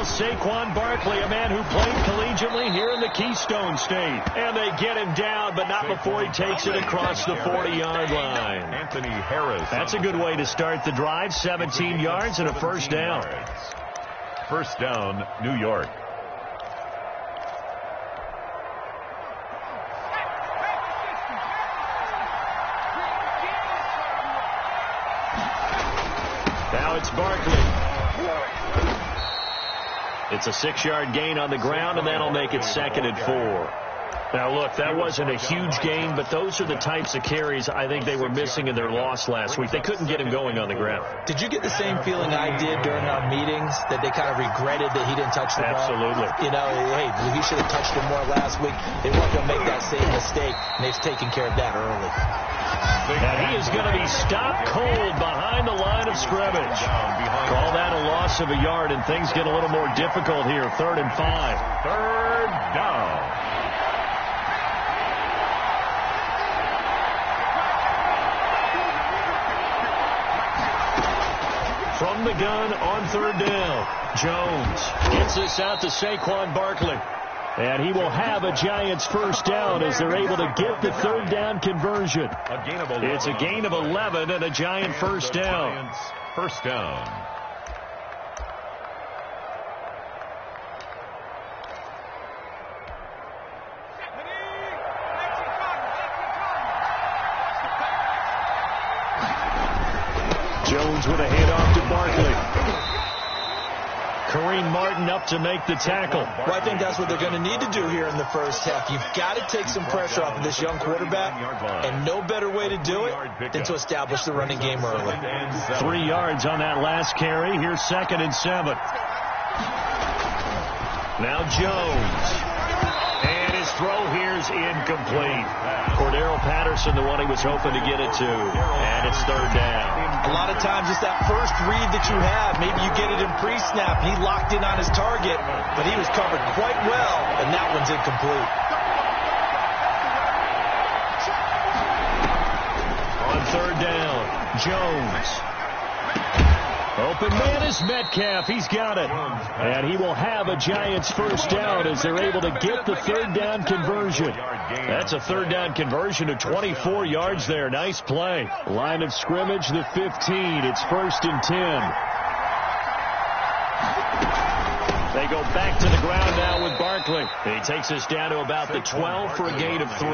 Saquon Barkley, a man who played collegiately here in the Keystone State. And they get him down, but not before he takes it across the 40-yard line. Anthony Harris. That's a good way to start the drive. 17 yards and a first down. First down, New York. Now it's Barkley. It's a 6-yard gain on the ground, and that'll make it 2nd and 4. Now, look, that wasn't a huge gain, but those are the types of carries I think they were missing in their loss last week. They couldn't get him going on the ground. Did you get the same feeling I did during our meetings, that they kind of regretted that he didn't touch the ball? Absolutely. You know, hey, he should have touched him more last week. They weren't going to make that same mistake, and they've taken care of that early. And he is going to be stopped cold behind the line of scrimmage. Call that a loss of a yard, and things get a little more difficult here. 3rd and 5. Third down. From the gun on 3rd down, Jones gets this out to Saquon Barkley. And he will have a Giants first down as they're able to get the 3rd down conversion. It's a gain of 11 and a Giant first down. First down. Jones with a handoff to Barkley. Kareem Martin up to make the tackle. Well, I think that's what they're going to need to do here in the first half. You've got to take some pressure off of this young quarterback, and no better way to do it than to establish the running game early. 3 yards on that last carry. Here's 2nd and 7. Now Jones. And his throw here's incomplete. Cordero Patterson, the one he was hoping to get it to. And it's 3rd down. A lot of times it's that first read that you have. Maybe you get it in pre-snap. He locked in on his target, but he was covered quite well, and that one's incomplete. On 3rd down, Jones. Open man is Metcalf. He's got it. And he will have a Giants first down as they're able to get the 3rd down conversion. That's a 3rd down conversion of 24 yards there. Nice play. Line of scrimmage, the 15. It's 1st and 10. They go back to the ground now with Barkley. He takes us down to about the 12 for a gain of 3.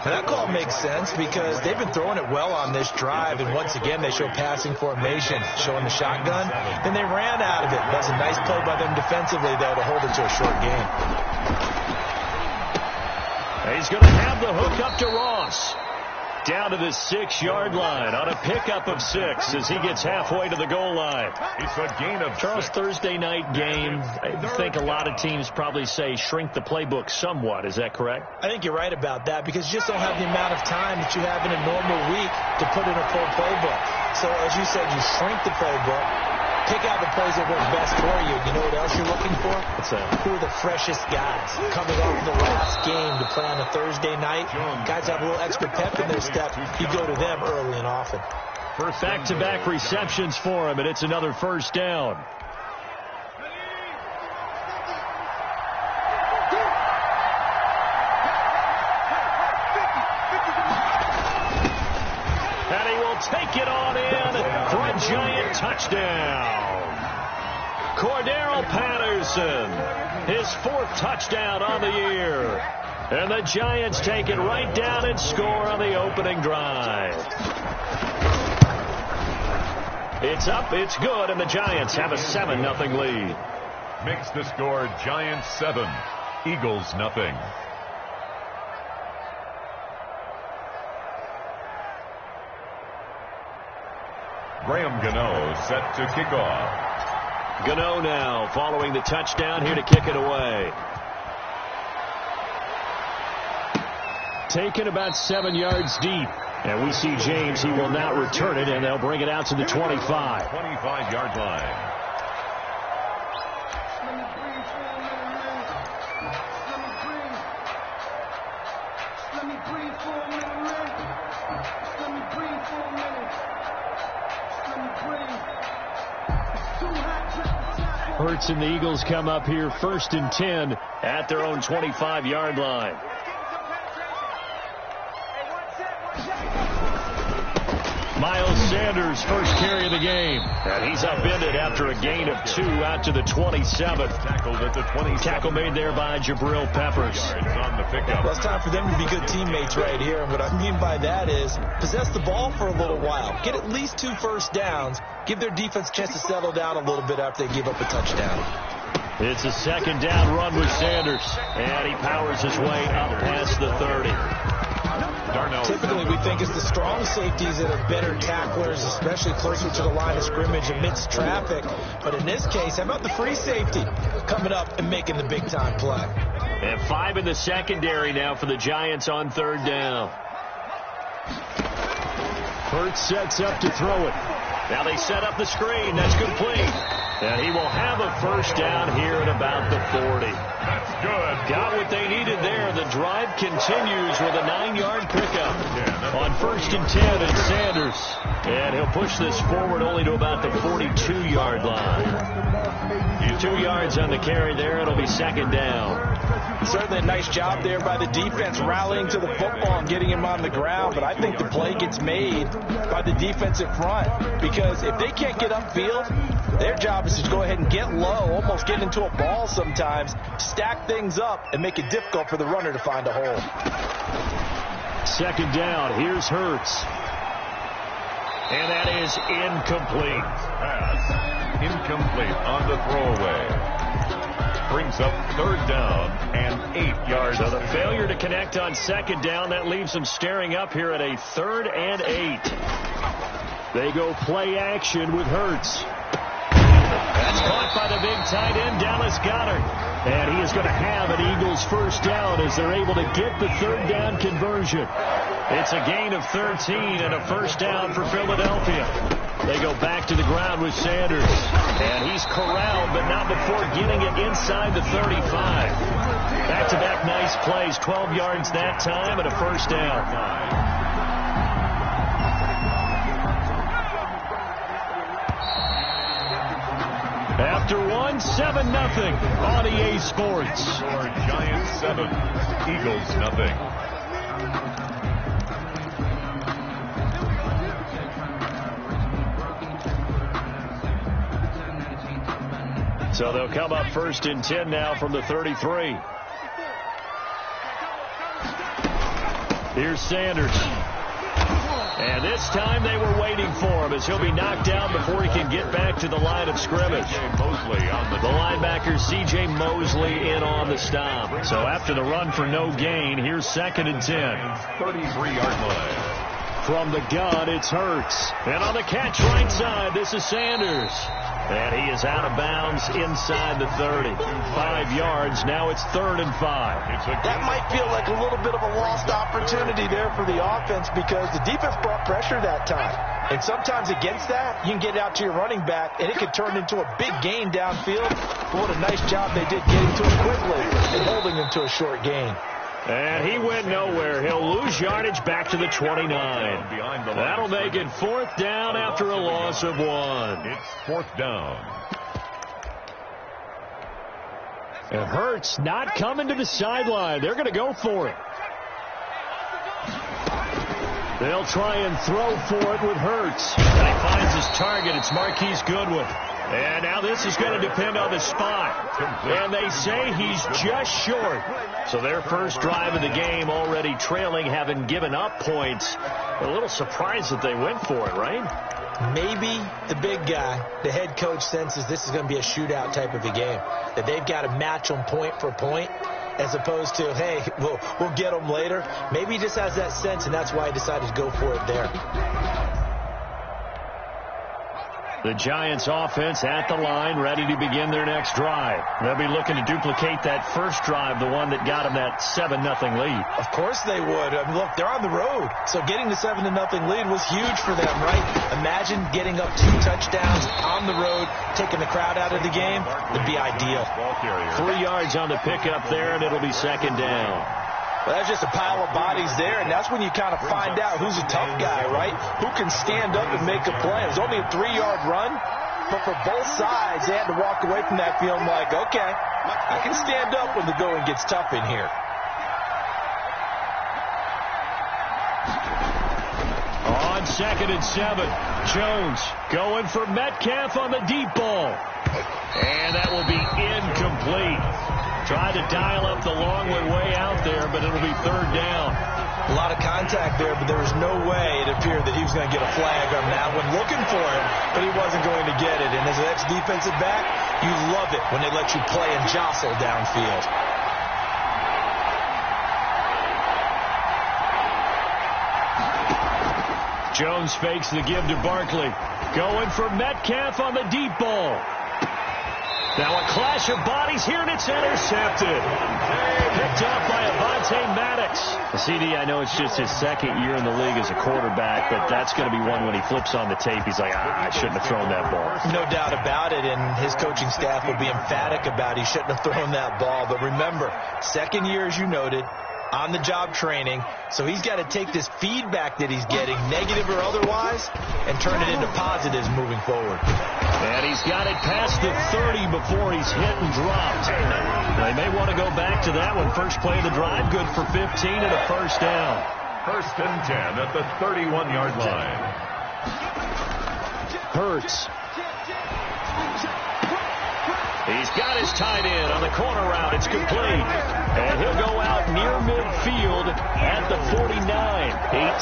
That call makes sense because they've been throwing it well on this drive, and once again they show passing formation, showing the shotgun. Then they ran out of it. That's a nice play by them defensively, though, to hold it to a short gain. He's going to have the hook up to Ross. Down to the 6-yard line on a pickup of 6 as he gets halfway to the goal line. It's a gain of Charles, 6. Thursday night game. I think a lot of teams probably say shrink the playbook somewhat. Is that correct? I think you're right about that because you just don't have the amount of time that you have in a normal week to put in a full playbook. So, as you said, you shrink the playbook, pick out the plays that work best for you. You know what else you're looking for? What's that? Who are the freshest guys coming off the last game to play on a Thursday night? Guys have a little extra pep in their step. You go to them early and often. Back-to-back receptions for him, and it's another first down. And he will take it on in for a Giant touchdown. Cordero Patterson, his 4th touchdown on the year. And the Giants take it right down and score on the opening drive. It's up, it's good, and the Giants have a 7-0 lead. Makes the score Giants 7, Eagles 0. Graham Gano set to kick off. Gano now following the touchdown here to kick it away. Taken about 7 yards deep. And we see James. He will not return it, and they'll bring it out to the 25. 25-yard line. Hurts and the Eagles come up here 1st and 10 at their own 25-yard line. Miles Sanders, first carry of the game. And he's upended after a gain of 2 out to the 27th. Tackled at the 27th. Tackle made there by Jabril Peppers. On the pickup. Well, it's time for them to be good teammates right here. And what I mean by that is possess the ball for a little while. Get at least 2 first downs. Give their defense a chance to settle down a little bit after they give up a touchdown. It's a 2nd down run with Sanders. And he powers his way up past the 30. Typically, we think it's the strong safeties that are better tacklers, especially closer to the line of scrimmage amidst traffic. But in this case, how about the free safety coming up and making the big-time play? And 5 in the secondary now for the Giants on 3rd down. Hurts sets up to throw it. Now they set up the screen. That's complete. And he will have a first down here at about the 40. That's good. Got what they needed there. The drive continues with a 9-yard pickup. On 1st and 10, it's Sanders. And he'll push this forward only to about the 42-yard line. 2 yards on the carry there. It'll be 2nd down. Certainly a nice job there by the defense rallying to the football and getting him on the ground. But I think the play gets made by the defensive front. Because if they can't get upfield, their job is to go ahead and get low, almost get into a ball sometimes, stack things up, and make it difficult for the runner to find a hole. 2nd down. Here's Hurts. And that is incomplete. Pass. Incomplete on the throwaway. Brings up 3rd down and 8 yards. So the failure to connect on 2nd down, that leaves them staring up here at a 3rd and 8. They go play action with Hurts. That's caught by the big tight end, Dallas Goedert. And he is going to have an Eagles first down as they're able to get the 3rd down conversion. It's a gain of 13 and a first down for Philadelphia. They go back to the ground with Sanders. And he's corralled, but not before getting it inside the 35. Back-to-back nice plays, 12 yards that time and a first down. After 1, 7-0 on EA Sports. Giants 7, Eagles nothing. So they'll come up 1st and 10 now from the 33. Here's Sanders. And this time they were waiting for him as he'll be knocked down before he can get back to the line of scrimmage. The linebacker C.J. Mosley in on the stop. So after the run for no gain, here's 2nd and 10. 33-yard line. From the gun, it's Hurts. And on the catch right side, this is Sanders. And he is out of bounds inside the 30. 5 yards. Now it's 3rd and 5. That might feel like a little bit of a lost opportunity there for the offense because the defense brought pressure that time. And sometimes against that, you can get out to your running back, and it could turn into a big gain downfield. But what a nice job they did getting to him quickly and holding him to a short gain. And he went nowhere. He'll lose yardage back to the 29. That'll make it 4th down after a loss of 1. It's 4th down. And Hurts not coming to the sideline. They're going to go for it. They'll try and throw for it with Hurts. And he finds his target. It's Marquise Goodwin. And now this is going to depend on the spot. And they say he's just short. So their first drive of the game already trailing, having given up points. A little surprised that they went for it, right? Maybe the big guy, the head coach, senses this is going to be a shootout type of a game. That they've got to match them point for point as opposed to, hey, we'll get them later. Maybe he just has that sense, and that's why he decided to go for it there. The Giants offense at the line, ready to begin their next drive. They'll be looking to duplicate that first drive, the one that got them that 7-0 lead. Of course they would. I mean, look, they're on the road, so getting the 7-0 lead was huge for them, right? Imagine getting up 2 touchdowns on the road, taking the crowd out of the game. It'd be ideal. 3 yards on the pickup there, and it'll be 2nd down. Well, that's just a pile of bodies there, and that's when you kind of find out who's a tough guy, right? Who can stand up and make a play. It was only a 3-yard run, but for both sides, they had to walk away from that feeling like, okay, I can stand up when the going gets tough in here. On 2nd and 7, Jones going for Metcalf on the deep ball. And that will be incomplete. Tried to dial up the long way out there, but it'll be 3rd down. A lot of contact there, but there was no way it appeared that he was going to get a flag on that one. Looking for it, but he wasn't going to get it. And as an ex-defensive back, you love it when they let you play and jostle downfield. Jones fakes the give to Barkley. Going for Metcalf on the deep ball. Now a clash of bodies here, and it's intercepted. Picked up by Familyman596. The CD, I know it's just his 2nd year in the league as a quarterback, but that's going to be one when he flips on the tape. He's like, I shouldn't have thrown that ball. No doubt about it, and his coaching staff will be emphatic about he shouldn't have thrown that ball. But remember, 2nd year, as you noted, on-the-job training, so he's got to take this feedback that he's getting, negative or otherwise, and turn it into positives moving forward. And he's got it past the 30 before he's hit and dropped. They may want to go back to that one. First play of the drive, good for 15 and a 1st down. 1st and 10 at the 31-yard line. Hurts. He's got his tight end on the corner route. It's complete. And he'll go out near midfield at the 49.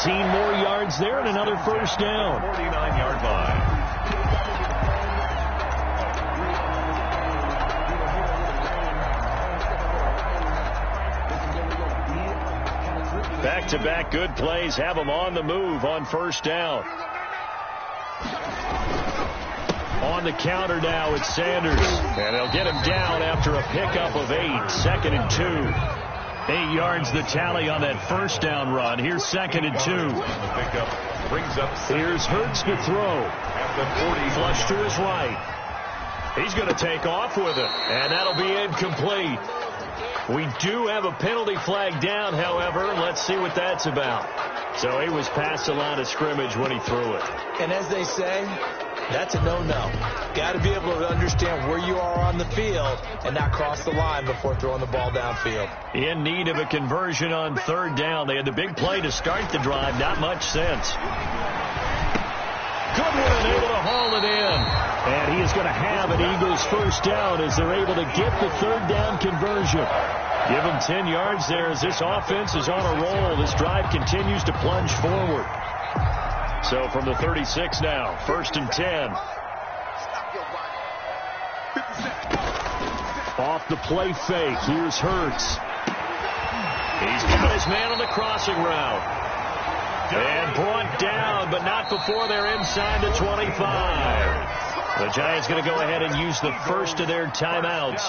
18 more yards there and another 1st down. 49-yard line. Back-to-back good plays have them on the move on 1st down. On the counter now, it's Sanders. And they'll get him down after a pickup of 8. 2nd and 2. 8 yards the tally on that 1st down run. Here's 2nd and 2. The pickup brings up. Here's Hurts to throw. At the 40. Flush to his right. He's going to take off with it. And that'll be incomplete. We do have a penalty flag down, however. Let's see what that's about. So he was past the line of scrimmage when he threw it. And as they say, that's a no-no. Got to be able to understand where you are on the field and not cross the line before throwing the ball downfield. In need of a conversion on 3rd down. They had the big play to start the drive. Not much sense. Goodwin able to haul it in. And he is going to have an Eagles 1st down as they're able to get the 3rd down conversion. Give him 10 yards there as this offense is on a roll. This drive continues to plunge forward. So from the 36 now, 1st and 10. Off the play fake, here's Hurts. He's got his man on the crossing route. And brought down, but not before they're inside the 25. The Giants going to go ahead and use the first of their timeouts.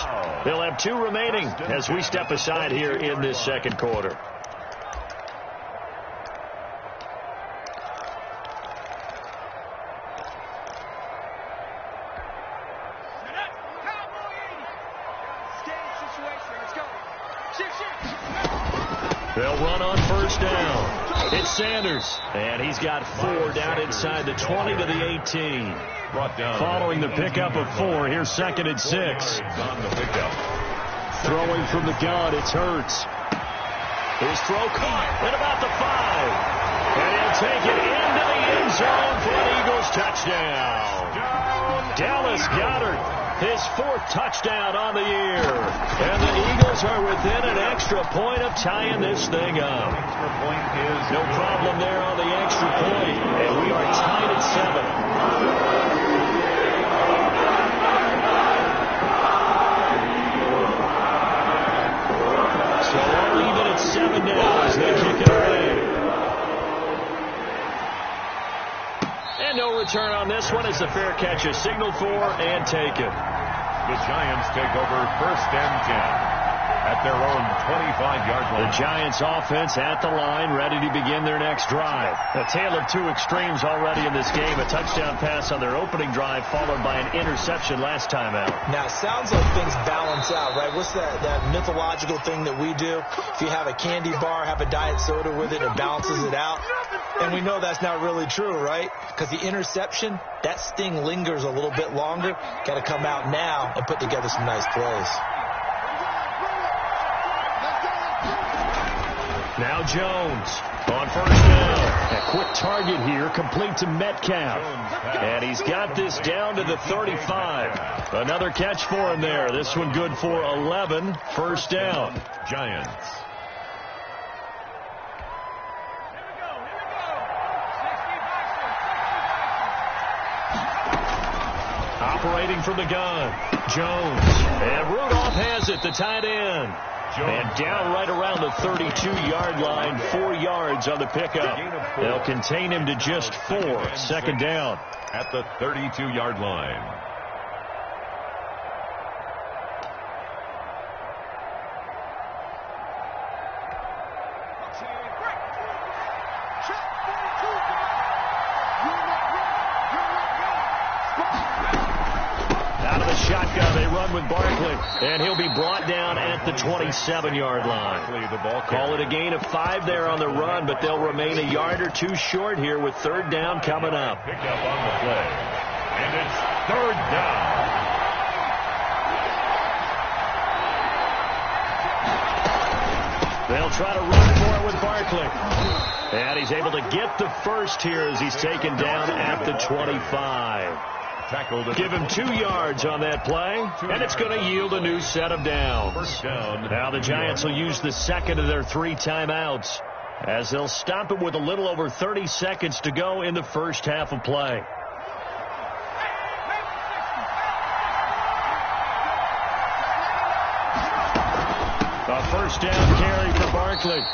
They'll have 2 remaining as we step aside here in this 2nd quarter. They'll run on 1st down. It's Sanders, and he's got 4 down inside the 20 to the 18. Following the pickup of 4, here's 2nd and 6. On the pickup. Throwing from the gun, it's Hurts. His throw caught at about the 5. And he'll take it into the end zone for an Eagles touchdown. Dallas Goedert, his 4th touchdown on the year. And the Eagles are within an extra point of tying this thing up. Extra point is no problem there on the extra point. And we are tied at 7. So we're even at 7 now as they kick it away. And no return on this one. It's a fair catch, a signal for and taken. The Giants take over 1st and 10 at their own 25-yard line. The Giants offense at the line, ready to begin their next drive. A tale of 2 extremes already in this game. A touchdown pass on their opening drive, followed by an interception last time out. Now, it sounds like things balance out, right? What's that mythological thing that we do? If you have a candy bar, have a diet soda with it, it balances it out. And we know that's not really true, right? Because the interception, that sting lingers a little bit longer. Got to come out now and put together some nice plays. Now Jones on first down. A quick target here, complete to Metcalf. And he's got this down to the 35. Another catch for him there. This one good for 11. First down. Giants. Operating from the gun, Jones. And Rudolph has it, the tight end. And down right around the 32-yard line, 4 yards on the pickup. They'll contain him to just 4. Second down. At the 32-yard line. Shotgun, they run with Barkley, and he'll be brought down at the 27-yard line. Call it a gain of 5 there on the run, but they'll remain a yard or 2 short here with third down coming up. Pick up on the play, and it's third down. They'll try to run for it with Barkley, and he's able to get the first here as he's taken down at the 25. Give him 2 yards on that play, and it's going to yield a new set of downs. Now the Giants will use the second of their 3 timeouts as they'll stop it with a little over 30 seconds to go in the first half of play. A first down carry for Barkley.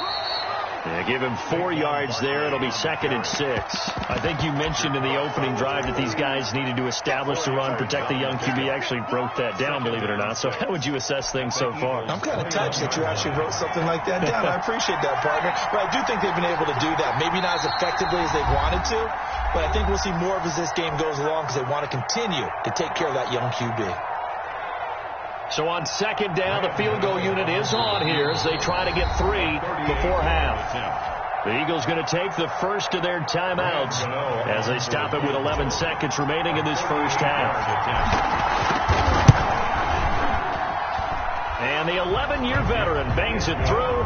Yeah, give him 4 yards there. It'll be 2nd and 6. I think you mentioned in the opening drive that these guys needed to establish the run, protect the young QB. Actually broke that down, believe it or not. So how would you assess things so far? I'm kind of touched that you actually wrote something like that down. I appreciate that, partner. But I do think they've been able to do that. Maybe not as effectively as they wanted to, but I think we'll see more of as this game goes along because they want to continue to take care of that young QB. So on second down, the field goal unit is on here as they try to get 3 before half. The Eagles going to take the first of their timeouts as they stop it with 11 seconds remaining in this first half. And the 11-year veteran bangs it through.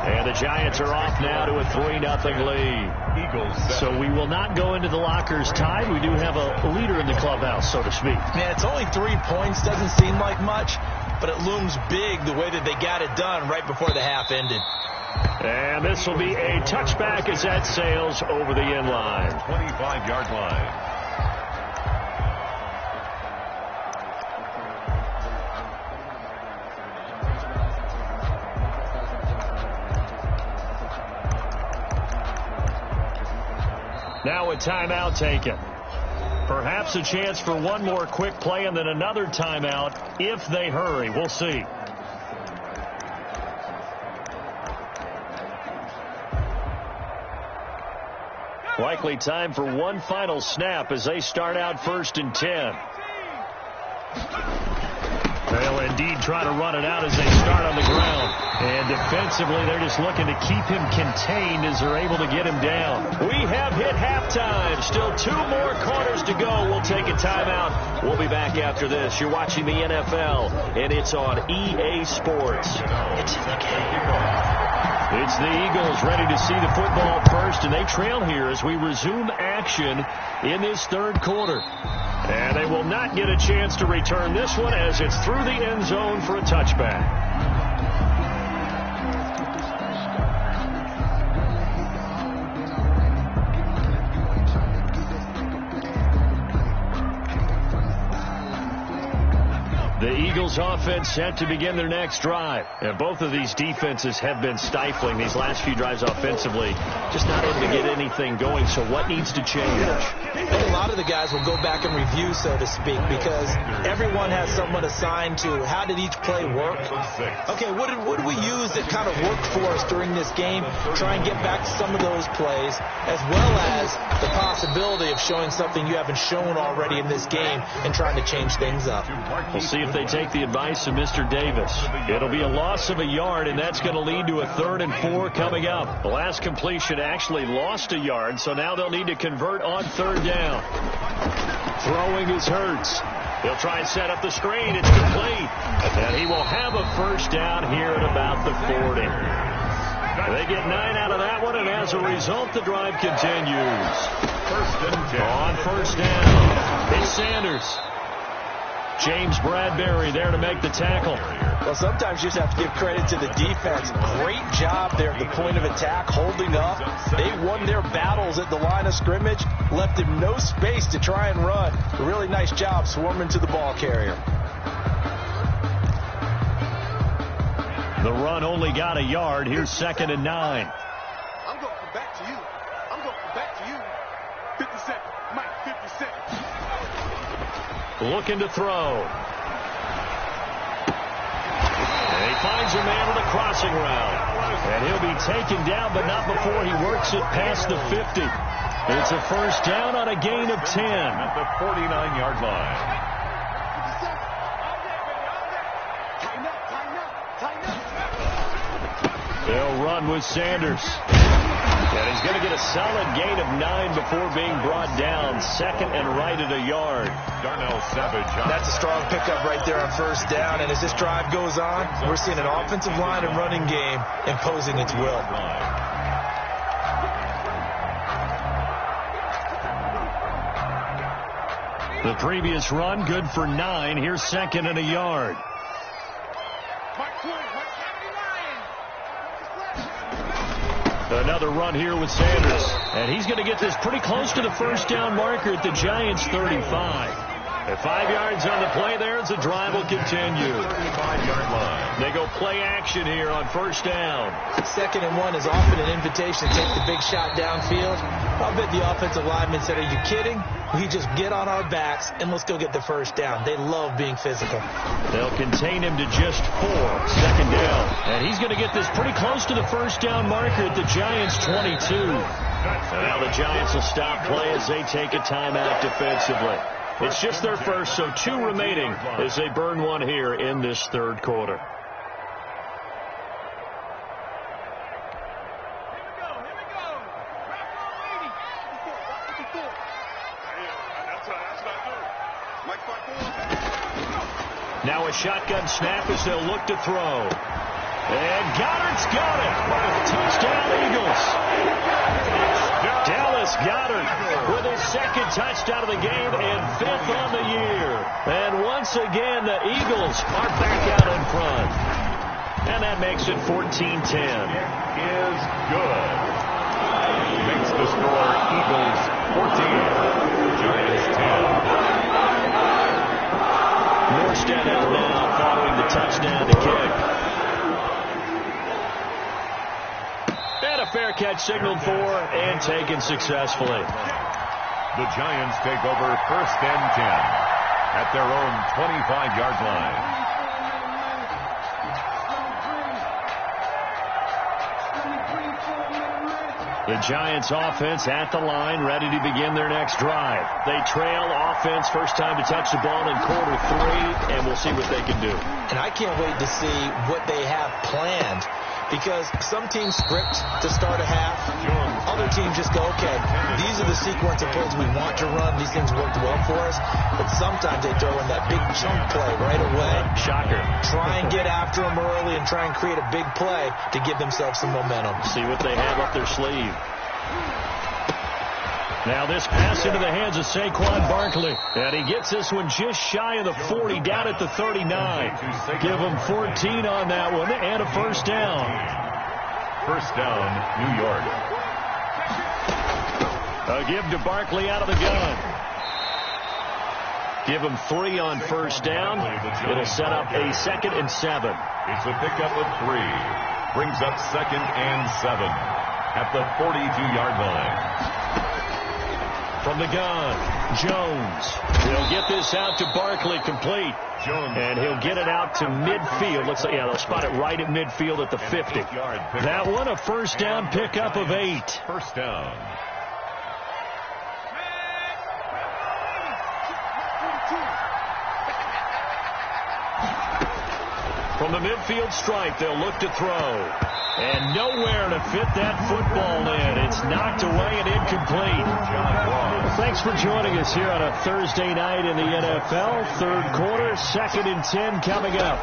And the Giants are off now to a 3-0 lead. So we will not go into the lockers tied. We do have a leader in the clubhouse, so to speak. Man, it's only 3 points. Doesn't seem like much, but it looms big the way that they got it done right before the half ended. And this will be a touchback as that sails over the end line. 25-yard line. Now a timeout taken. Perhaps a chance for one more quick play and then another timeout if they hurry. We'll see. Likely time for one final snap as they start out 1st and 10. They'll indeed try to run it out as they start on the ground. And defensively, they're just looking to keep him contained as they're able to get him down. We have hit halftime. Still 2 more quarters to go. We'll take a timeout. We'll be back after this. You're watching the NFL, and it's on EA Sports. It's in the game. It's the Eagles ready to see the football first, and they trail here as we resume action in this third quarter. And they will not get a chance to return this one as it's through the end zone for a touchback. The Eagles offense set to begin their next drive. And both of these defenses have been stifling these last few drives offensively. Just not able to get anything going. So what needs to change? I think a lot of the guys will go back and review, so to speak, because everyone has someone assigned to how did each play work. Okay, what did we use that kind of worked for us during this game? Try and get back to some of those plays, as well as the possibility possibility of showing something you haven't shown already in this game and trying to change things up. We'll see if they take the advice of Mr. Davis. It'll be a loss of a yard, and that's going to lead to a 3rd and 4 coming up. The last completion actually lost a yard, so now they'll need to convert on 3rd down. Throwing is Hurts. He'll try and set up the screen. It's complete. And he will have a 1st down here at about the 40. They get 9 out of that one, and as a result, the drive continues. 1st and 10. On 1st down, it's Sanders. James Bradbury there to make the tackle. Well, sometimes you just have to give credit to the defense. Great job there at the point of attack, holding up. They won their battles at the line of scrimmage, left him no space to try and run. A really nice job swarming to the ball carrier. The run only got a yard. Here's 2nd and 9. I'm going to come back to you. I'm going to come back to you. 50 seconds. Mike, 50 seconds. Looking to throw. And he finds a man with a crossing route. And he'll be taken down, but not before he works it past the 50. It's a 1st down on a gain of 10. At the 49-yard line. They'll run with Sanders. And he's going to get a solid gain of 9 before being brought down. 2nd and right at a yard. Darnell Savage. That's a strong pickup right there on 1st down. And as this drive goes on, we're seeing an offensive line and running game imposing its will. The previous run, good for 9. Here's 2nd and a yard. Another run here with Sanders. And he's going to get this pretty close to the 1st down marker at the Giants' 35. At 5 yards on the play there as the drive will continue. 35-yard line. They go play action here on 1st down. 2nd and 1 is often an invitation to take the big shot downfield. I'll bet the offensive lineman said, "Are you kidding? We just get on our backs and let's go get the 1st down." They love being physical. They'll contain him to just 4. 2nd down. And he's going to get this pretty close to the 1st down marker at the Giants' 22. And now the Giants will stop play as they take a timeout defensively. It's just their first, so 2 remaining as they burn one here in this 3rd quarter. Now a shotgun snap as they'll look to throw. And Goddard's got it. Touchdown, Eagles. Dallas Goedert with his 2nd touchdown of the game and 5th on the year. And once again, the Eagles are back out in front. And that makes it 14-10. Is good. Makes the score Eagles 14, Giants 10. Morstead out now following the touchdown to kick. And a fair catch signaled for and taken successfully. The Giants take over 1st and 10 at their own 25-yard line. The Giants offense at the line, ready to begin their next drive. They trail offense, first time to touch the ball in quarter 3, and we'll see what they can do. And I can't wait to see what they have planned, because some teams script to start a half. Other teams just go, okay, these are the sequence of plays we want to run. These things worked well for us. But sometimes they throw in that big chunk play right away. Shocker. Try and get after them early and try and create a big play to give themselves some momentum. See what they have up their sleeve. Now this pass into the hands of Saquon Barkley. And he gets this one just shy of the 40, down at the 39. Give him 14 on that one and a 1st down. 1st down, New York. A give to Barkley out of the gun. Give him 3 on 1st down. It'll set up a 2nd and 7. It's a pickup of 3. Brings up 2nd and 7 at the 42-yard line. From the gun, Jones. He'll get this out to Barkley, complete. And he'll get it out to midfield. Looks like, yeah, they'll spot it right at midfield at the 50. That one, a 1st down pickup of 8. 1st down. From the midfield stripe, they'll look to throw. And nowhere to fit that football in. It's knocked away and incomplete. Thanks for joining us here on a Thursday night in the NFL. Third quarter, 2nd and 10 coming up.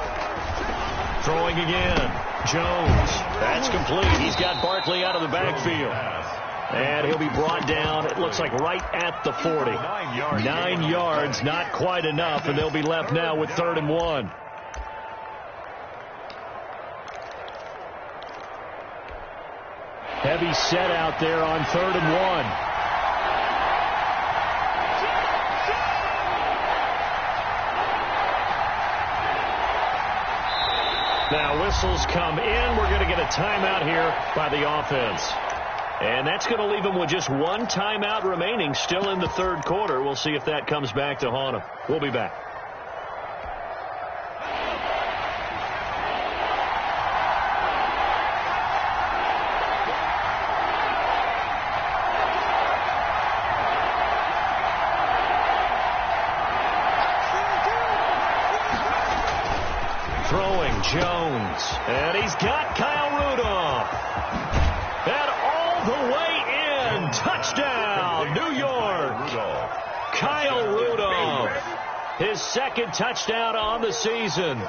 Throwing again. Jones. That's complete. He's got Barkley out of the backfield. And he'll be brought down, it looks like, right at the 40. 9 yards, not quite enough, and they'll be left now with 3rd and 1. Heavy set out there on 3rd and 1. Now whistles come in. We're going to get a timeout here by the offense. And that's going to leave them with just one timeout remaining still in the third quarter. We'll see if that comes back to haunt them. We'll be back. Jones, and he's got Kyle Rudolph. And all the way in. Touchdown, New York. Kyle Rudolph, his 2nd touchdown on the season.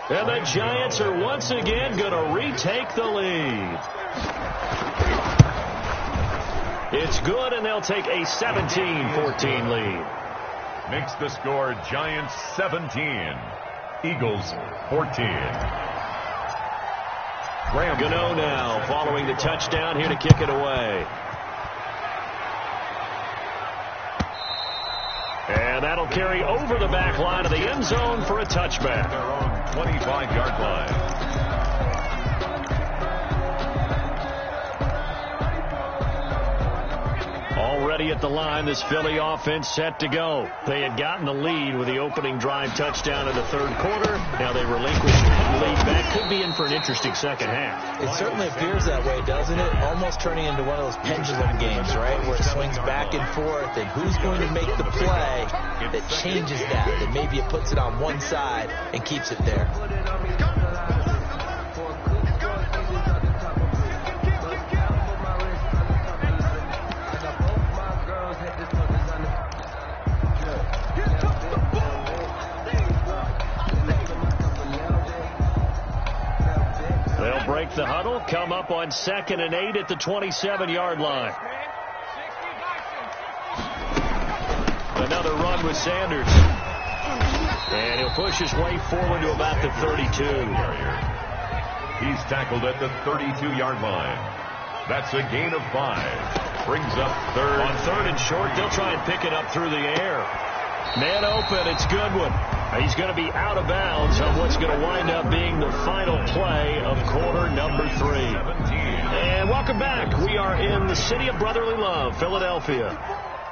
And the Giants are once again going to retake the lead. It's good, and they'll take a 17-14 lead. Makes the score Giants 17. Eagles 14. Gano now following the touchdown here to kick it away. And that'll carry over the back line of the end zone for a touchback. Their own 25-yard line. Already at the line, this Philly offense set to go. They had gotten the lead with the opening drive touchdown in the third quarter. Now they relinquish the lead back. Could be in for an interesting second half. It certainly appears that way, doesn't it? Almost turning into one of those pendulum games, right, where it swings back and forth, and who's going to make the play that changes that maybe it puts it on one side and keeps it there. Break the huddle, come up on 2nd and 8 at the 27-yard line. Another run with Sanders. And he'll push his way forward to about the 32. He's tackled at the 32-yard line. That's a gain of 5. Brings up 3rd. On 3rd and short, they'll try and pick it up through the air. Man open, it's Goodwin. He's going to be out of bounds on what's going to wind up being the final play of quarter number 3. And welcome back. We are in the city of brotherly love, Philadelphia.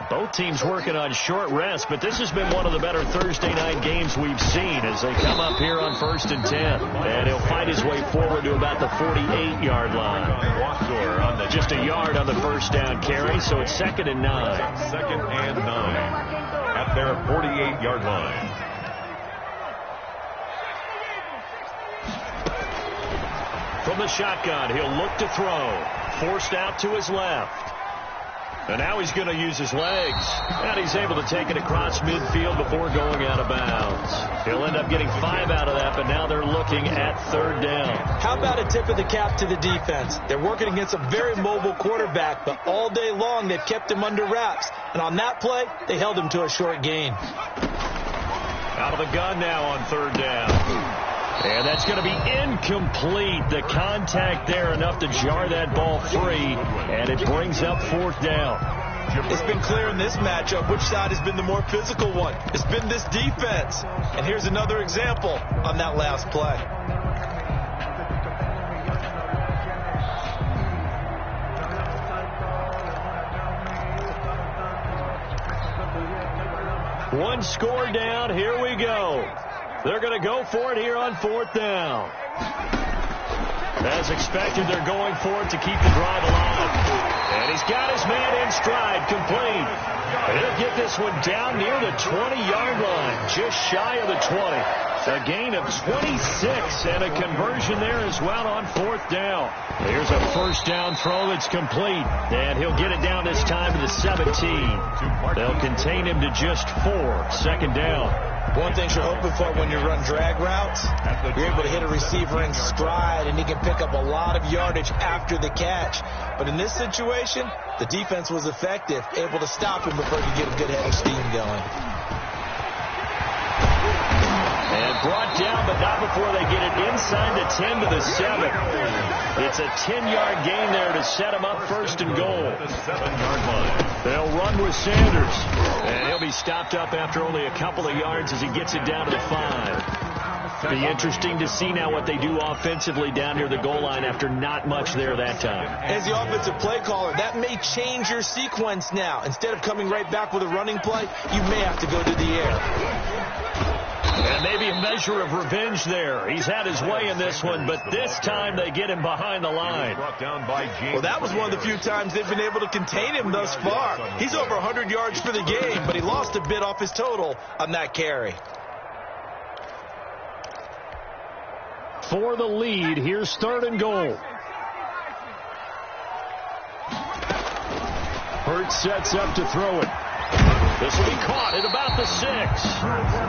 Both teams working on short rest, but this has been one of the better Thursday night games we've seen as they come up here on 1st and 10. And he'll fight his way forward to about the 48-yard line. Just a yard on the first down carry, so it's 2nd and 9. 2nd and 9 at their 48-yard line. From the shotgun, he'll look to throw. Forced out to his left. And now he's going to use his legs. And he's able to take it across midfield before going out of bounds. He'll end up getting 5 out of that, but now they're looking at 3rd down. How about a tip of the cap to the defense? They're working against a very mobile quarterback, but all day long they've kept him under wraps. And on that play, they held him to a short gain. Out of the gun now on 3rd down. And that's going to be incomplete. The contact there enough to jar that ball free, and it brings up 4th down. It's been clear in this matchup which side has been the more physical one. It's been this defense. And here's another example on that last play. One score down. Here we go. They're going to go for it here on 4th down. As expected, they're going for it to keep the drive alive. And he's got his man in stride, complete. Here get this one down near the 20-yard line, just shy of the 20. A gain of 26 and a conversion there as well on 4th down. Here's a first down throw that's complete, and he'll get it down this time to the 17. They'll contain him to just 4. 2nd down. One thing you're hoping for when you run drag routes, you're able to hit a receiver in stride, and he can pick up a lot of yardage after the catch. But in this situation, the defense was effective, able to stop him before he could get a good head of steam going. And brought down, but not before they get it inside the 10 to the 7. It's a 10-yard gain there to set him up 1st and goal. The 7-yard line. They'll run with Sanders. And he'll be stopped up after only a couple of yards as he gets it down to the 5. Be interesting to see now what they do offensively down near the goal line after not much there that time. As the offensive play caller, that may change your sequence now. Instead of coming right back with a running play, you may have to go to the air. And maybe a measure of revenge there. He's had his way in this one, but this time they get him behind the line. Well, that was one of the few times they've been able to contain him thus far. He's over 100 yards for the game, but he lost a bit off his total on that carry. For the lead, here's 3rd and goal. Hurts sets up to throw it. This will be caught at about the 6.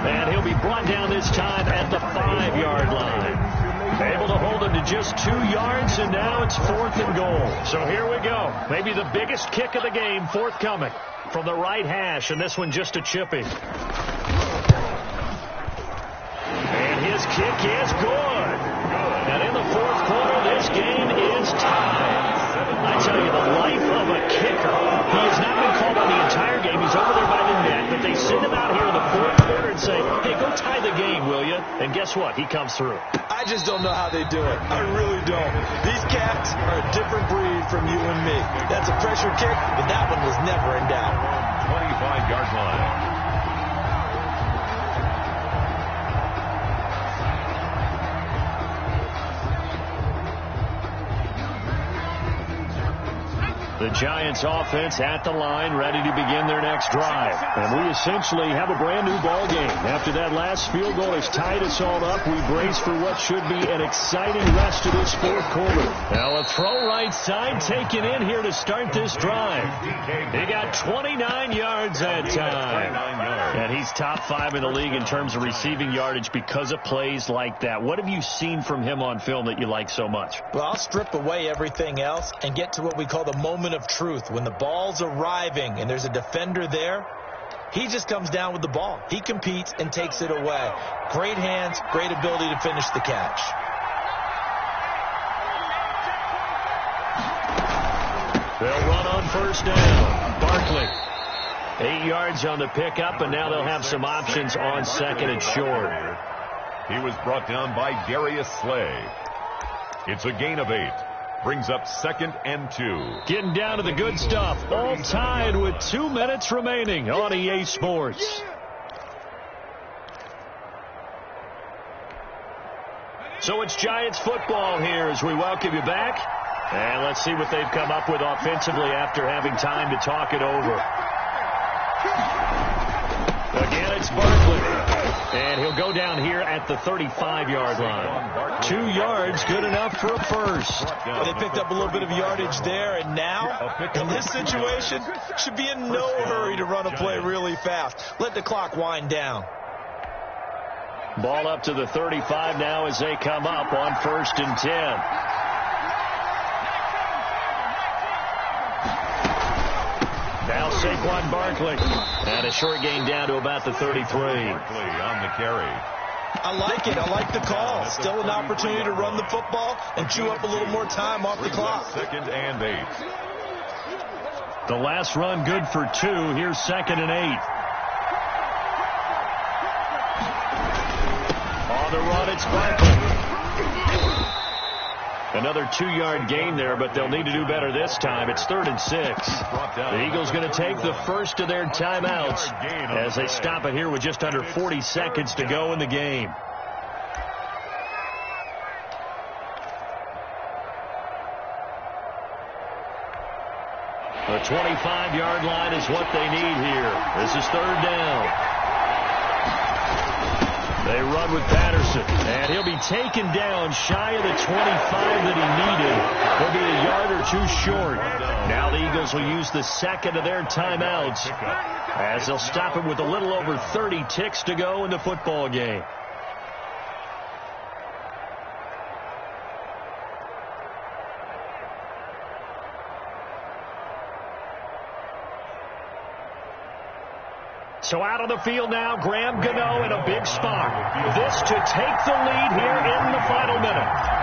And he'll be brought down this time at the 5-yard line. Able to hold him to just 2 yards, and now it's 4th and goal. So here we go. Maybe the biggest kick of the game forthcoming from the right hash, and this one just a chippy. And his kick is good. And in the 4th quarter, this game is tied. I tell you, the life of a kicker. He has not been called on the entire game. He's over there by the net, but they send him out here in the 4th quarter and say, hey, go tie the game, will you? And guess what? He comes through. I just don't know how they do it. I really don't. These cats are a different breed from you and me. That's a pressure kick, but that one was never in doubt. 25-yard line. The Giants offense at the line, ready to begin their next drive. And we essentially have a brand new ball game. After that last field goal has tied us all up, we brace for what should be an exciting rest of this 4th quarter. Now a throw right side taken in here to start this drive. He got 29 yards that time. And he's top 5 in the league in terms of receiving yardage because of plays like that. What have you seen from him on film that you like so much? Well, I'll strip away everything else and get to what we call the moment of truth. When the ball's arriving and there's a defender there, he just comes down with the ball. He competes and takes it away. Great hands, great ability to finish the catch. They'll run on 1st down. Barkley. 8 yards on the pickup, and now they'll have some options on 2nd and short. He was brought down by Darius Slay. It's a gain of 8. Brings up 2nd and 2. Getting down to the good stuff. All tied with 2 minutes remaining on EA Sports. So it's Giants football here as we welcome you back. And let's see what they've come up with offensively after having time to talk it over. Again, it's Barkley. And he'll go down here at the 35-yard line. 2 yards, good enough for a first. Well, they picked up a little bit of yardage there, and now, in this situation, should be in no hurry to run a play really fast. Let the clock wind down. Ball up to the 35 now as they come up on 1st and 10. Now Saquon Barkley. And a short gain down to about the 33. Barkley on the carry. I like it. I like the call. Still an opportunity to run the football and chew up a little more time off the clock. 2nd and 8. The last run good for 2. Here's 2nd and 8. On the run, it's Barkley. Another 2-yard gain there, but they'll need to do better this time. It's 3rd and 6. The Eagles going to take the first of their timeouts as they stop it here with just under 40 seconds to go in the game. A The 25-yard line is what they need here. This is third down. They run with Patterson, and he'll be taken down shy of the 25 that he needed. He'll be a yard or two short. Now the Eagles will use the second of their timeouts as they'll stop it with a little over 30 ticks to go in the football game. So out of the field now, Graham Gano in a big spot. This to take the lead here in the final minute.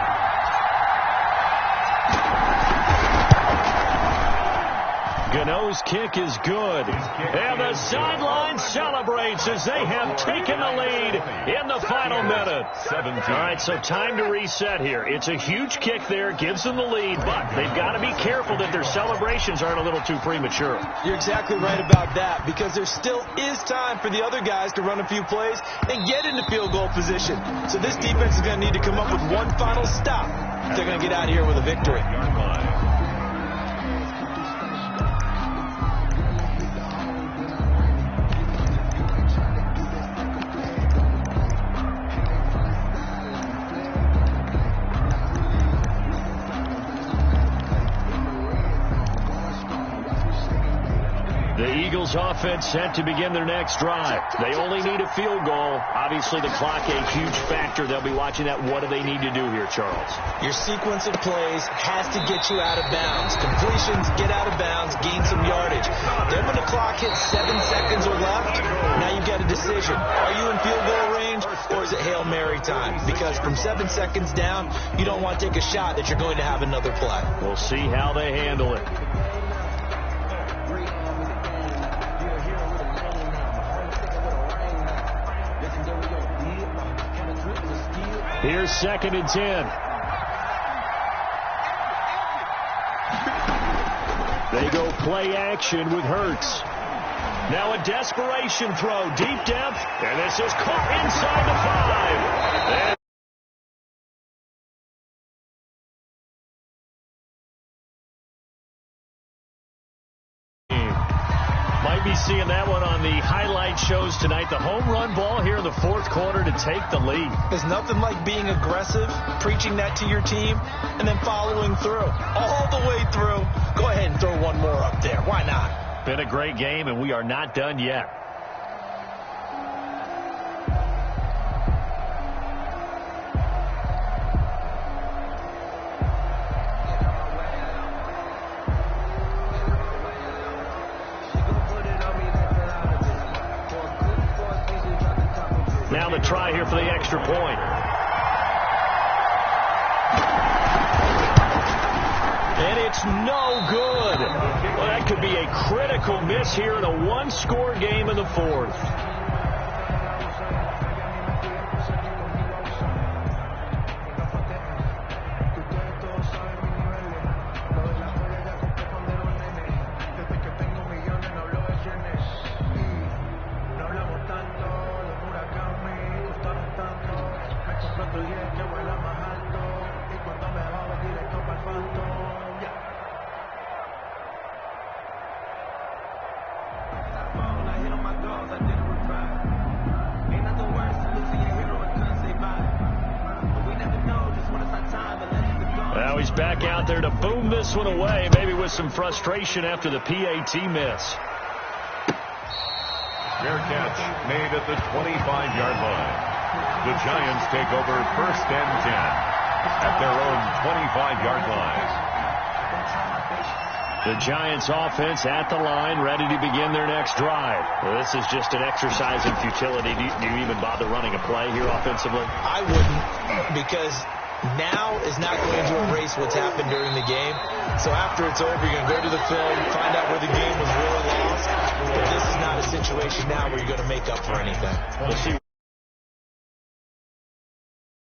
Gano's kick is good. And the sideline celebrates as they have taken the lead in the final minute. 17. All right, so time to reset here. It's a huge kick there, gives them the lead, but they've got to be careful that their celebrations aren't a little too premature. You're exactly right about that, because there still is time for the other guys to run a few plays and get into field goal position. So this defense is going to need to come up with one final stop if they're going to get out of here with a victory. Eagles offense set to begin their next drive. They only need a field goal. Obviously, the clock a huge factor. They'll be watching that. What do they need to do here, Charles? Your sequence of plays has to get you out of bounds. Completions, get out of bounds, gain some yardage. Then when the clock hits 7 seconds or left, now you've got a decision. Are you in field goal range, or is it Hail Mary time? Because from 7 seconds down, you don't want to take a shot that you're going to have another play. We'll see how they handle it. Here's 2nd and 10. They go play action with Hurts. Now a desperation throw, deep depth, and this is caught inside the 5. And might be seeing that one on the highlight shows tonight. The home run ball here in the 4th quarter to take the lead. There's nothing like being aggressive, preaching that to your team, and then following through. All the way through. Go ahead and throw one more up there. Why not? Been a great game, and we are not done yet. Now the try here for the extra point. And it's no good. Well, that could be a critical miss here in a one-score game in the 4th. Well, he's back out there to boom this one away, maybe with some frustration after the PAT miss. Fair catch made at the 25-yard line. The Giants take over 1st and 10 at their own 25-yard line. The Giants offense at the line, ready to begin their next drive. Well, this is just an exercise in futility. Do you even bother running a play here offensively? I wouldn't, because now is not going to erase what's happened during the game. So after it's over, you're going to go to the film, find out where the game was really lost. But this is not a situation now where you're going to make up for anything. We'll see.